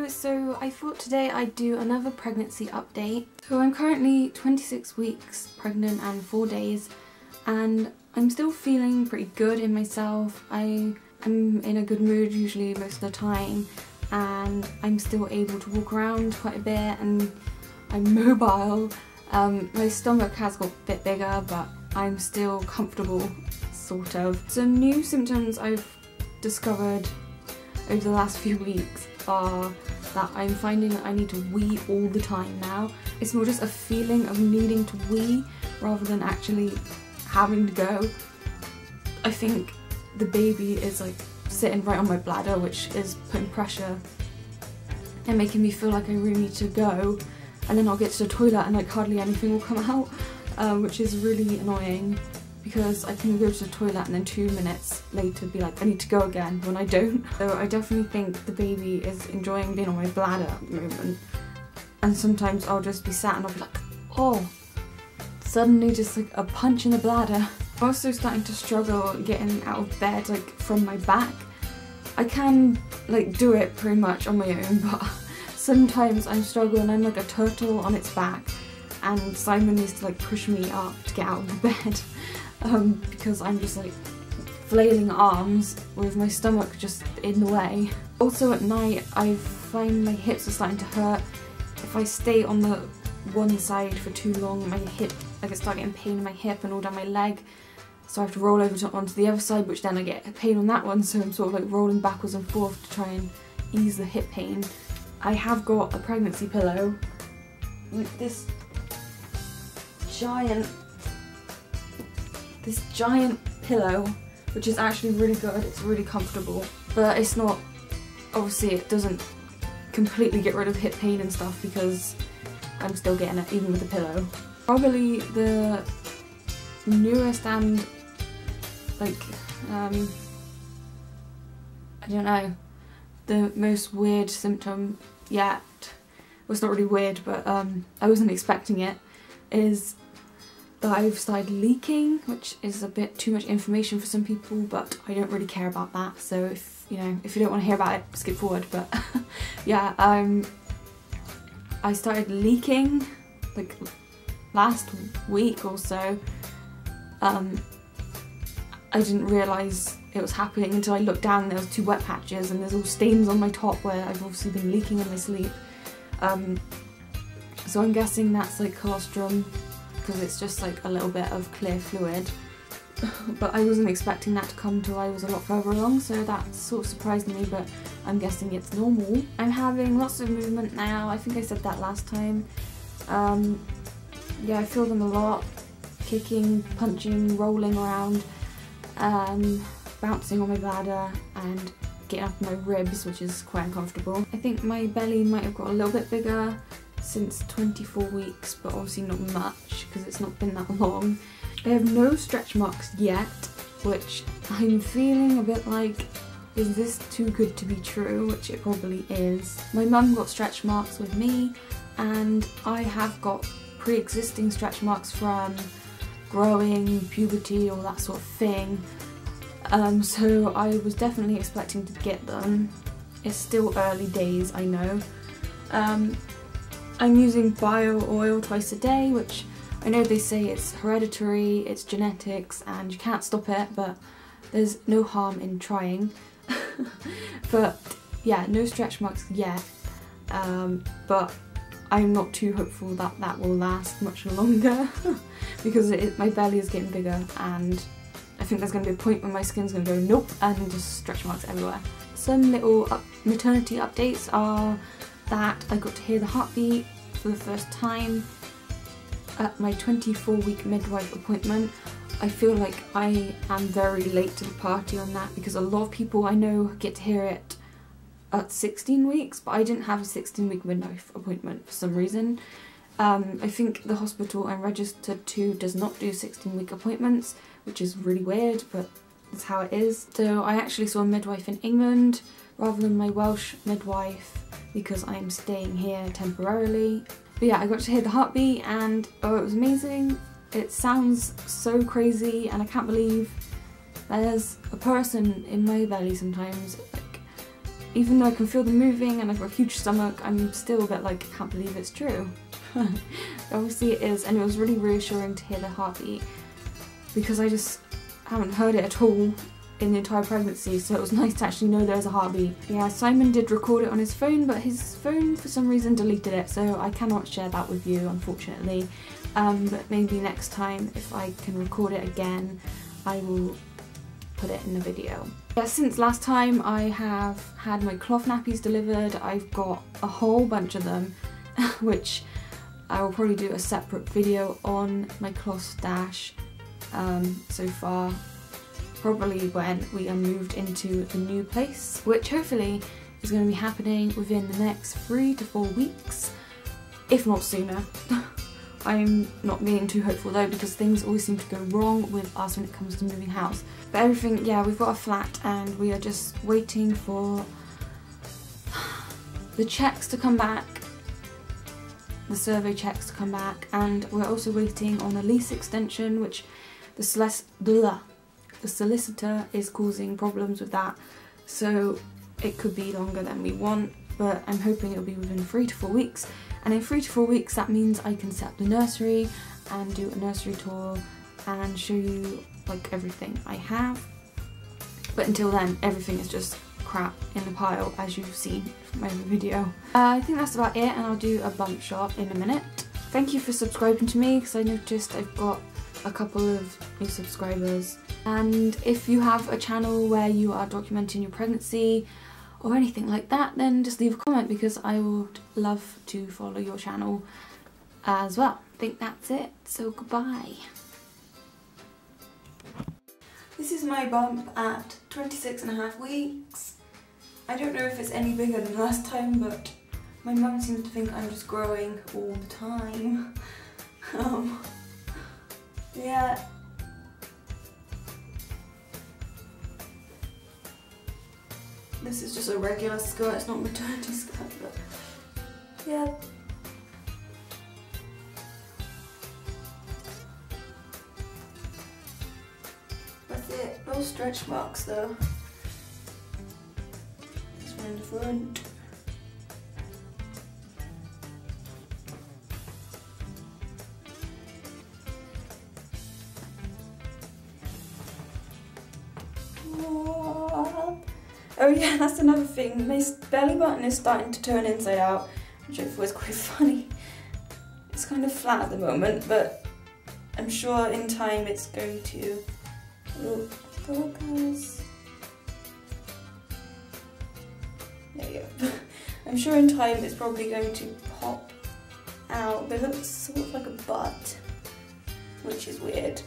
so I thought today I'd do another pregnancy update. So I'm currently 26 weeks pregnant and 4 days, and I'm still feeling pretty good in myself. I'm in a good mood usually most of the time, and I'm still able to walk around quite a bit and I'm mobile. My stomach has got a bit bigger, but I'm still comfortable, sort of. Some new symptoms I've discovered over the last few weeks are that I'm finding that I need to wee all the time now. It's more just a feeling of needing to wee rather than actually having to go. I think the baby is like sitting right on my bladder, which is putting pressure and making me feel like I really need to go, and then I'll get to the toilet and like hardly anything will come out, which is really annoying because I can go to the toilet and then 2 minutes later be like I need to go again when I don't. So I definitely think the baby is enjoying being on my bladder at the moment, and sometimes I'll just be sat and I'll be like, oh, suddenly just like a punch in the bladder. I'm also starting to struggle getting out of bed like from my back. I can like do it pretty much on my own, but sometimes I'm struggling. I'm like a turtle on its back and Simon needs to like push me up to get out of the bed because I'm just like flailing arms with my stomach just in the way. Also at night I find my hips are starting to hurt. If I stay on the one side for too long, my hip, I can start getting pain in my hip and all down my leg. So I have to roll over onto the other side, which then I get pain on that one, so I'm sort of like rolling backwards and forth to try and ease the hip pain. I have got a pregnancy pillow with this giant pillow, which is actually really good. It's really comfortable, but it's not, obviously it doesn't completely get rid of hip pain and stuff because I'm still getting it even with the pillow. Probably the newest and like I don't know, the most weird symptom yet, well it's not really weird but I wasn't expecting it, is that I've started leaking, which is a bit too much information for some people, but I don't really care about that, so if you don't want to hear about it, skip forward. But yeah, I started leaking like last week or so. I didn't realise it was happening until I looked down and there was 2 wet patches and there's all stains on my top where I've obviously been leaking in my sleep. So I'm guessing that's like colostrum because it's just like a little bit of clear fluid. But I wasn't expecting that to come till I was a lot further along, so that sort of surprised me, but I'm guessing it's normal. I'm having lots of movement now. I think I said that last time. Yeah, I feel them a lot. Kicking, punching, rolling around, bouncing on my bladder and getting up my ribs, which is quite uncomfortable. I think my belly might have got a little bit bigger since 24 weeks, but obviously not much because it's not been that long. I have no stretch marks yet, which I'm feeling a bit like, is this too good to be true? Which it probably is. My mum got stretch marks with me, and I have got pre-existing stretch marks from growing, puberty, all that sort of thing. So I was definitely expecting to get them. It's still early days, I know. I'm using bio oil twice a day, which I know they say it's hereditary, it's genetics, and you can't stop it, but there's no harm in trying. But yeah, no stretch marks yet, but I'm not too hopeful that that will last much longer because my belly is getting bigger, and I think there's going to be a point when my skin's going to go nope and just stretch marks everywhere. Some little maternity updates are that I got to hear the heartbeat for the first time at my 24-week midwife appointment. I feel like I am very late to the party on that because a lot of people I know get to hear it at 16 weeks, but I didn't have a 16-week midwife appointment for some reason. I think the hospital I'm registered to does not do 16-week appointments, which is really weird, but that's how it is. So I actually saw a midwife in England rather than my Welsh midwife because I'm staying here temporarily. But yeah, I got to hear the heartbeat and oh, it was amazing. It sounds so crazy and I can't believe there's a person in my belly sometimes. Like, even though I can feel them moving and I've got a huge stomach, I'm still a bit like, I can't believe it's true. Obviously it is, and it was really reassuring to hear the heartbeat because I just haven't heard it at all in the entire pregnancy, so it was nice to actually know there's a heartbeat. Yeah, Simon did record it on his phone, but his phone for some reason deleted it, so I cannot share that with you, unfortunately. But maybe next time, if I can record it again, I will put it in the video. Yeah, since last time I have had my cloth nappies delivered. I've got a whole bunch of them, which I will probably do a separate video on my cloth stash so far. Probably when we are moved into the new place, which hopefully is going to be happening within the next 3 to 4 weeks, if not sooner. I'm not being too hopeful though, because things always seem to go wrong with us when it comes to moving house. But everything, yeah, we've got a flat and we are just waiting for the checks to come back, the survey checks to come back, and we're also waiting on a lease extension, which the solicitor is causing problems with that, so it could be longer than we want, but I'm hoping it'll be within 3 to 4 weeks. And in 3 to 4 weeks, that means I can set up the nursery and do a nursery tour and show you like everything I have. But until then, everything is just crap in the pile, as you've seen from my other video. I think that's about it, and I'll do a bump shot in a minute. Thank you for subscribing to me, because I noticed I've got a couple of new subscribers. And if you have a channel where you are documenting your pregnancy or anything like that, then just leave a comment, because I would love to follow your channel as well. I think that's it, so goodbye. This is my bump at 26.5 weeks. I don't know if it's any bigger than last time, but my mum seems to think I'm just growing all the time. Yeah. This is just a regular skirt, it's not maternity skirt, but yeah. That's it. No stretch marks though. This one in the front. Oh yeah, that's another thing. My belly button is starting to turn inside out, which I thought was quite funny. It's kind of flat at the moment, but I'm sure in time it's going to focus. There you go. I'm sure in time it's probably going to pop out, but it looks sort of like a butt, which is weird.